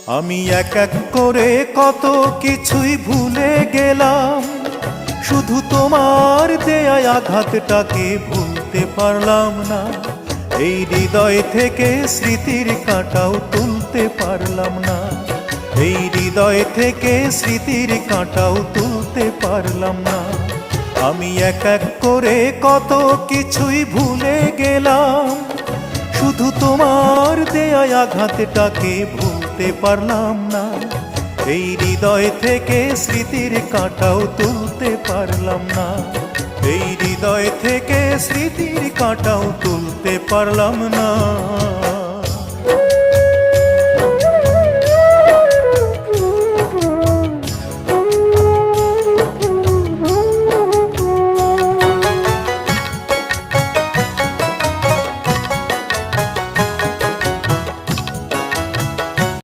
আমি এক এক করে কত কিছুই ভুলে গেলাম, শুধু তোমার দেয়া আঘাতটাকে ভুলতে পারলাম না। এই হৃদয় থেকে স্মৃতির কাঁটাও তুলতে পারলাম না, এই হৃদয় থেকে স্মৃতির কাঁটাও তুলতে পারলাম না। আমি এক এক করে কত কিছুই ভুলে গেলাম, শুধু তোমার দেয়া আঘাতটাকে ভুলতে পারলাম না। এই হৃদয় থেকে স্মৃতির কাঁটাও তুলতে পারলাম না, এই হৃদয় থেকে স্মৃতির কাঁটাও তুলতে পারলাম না।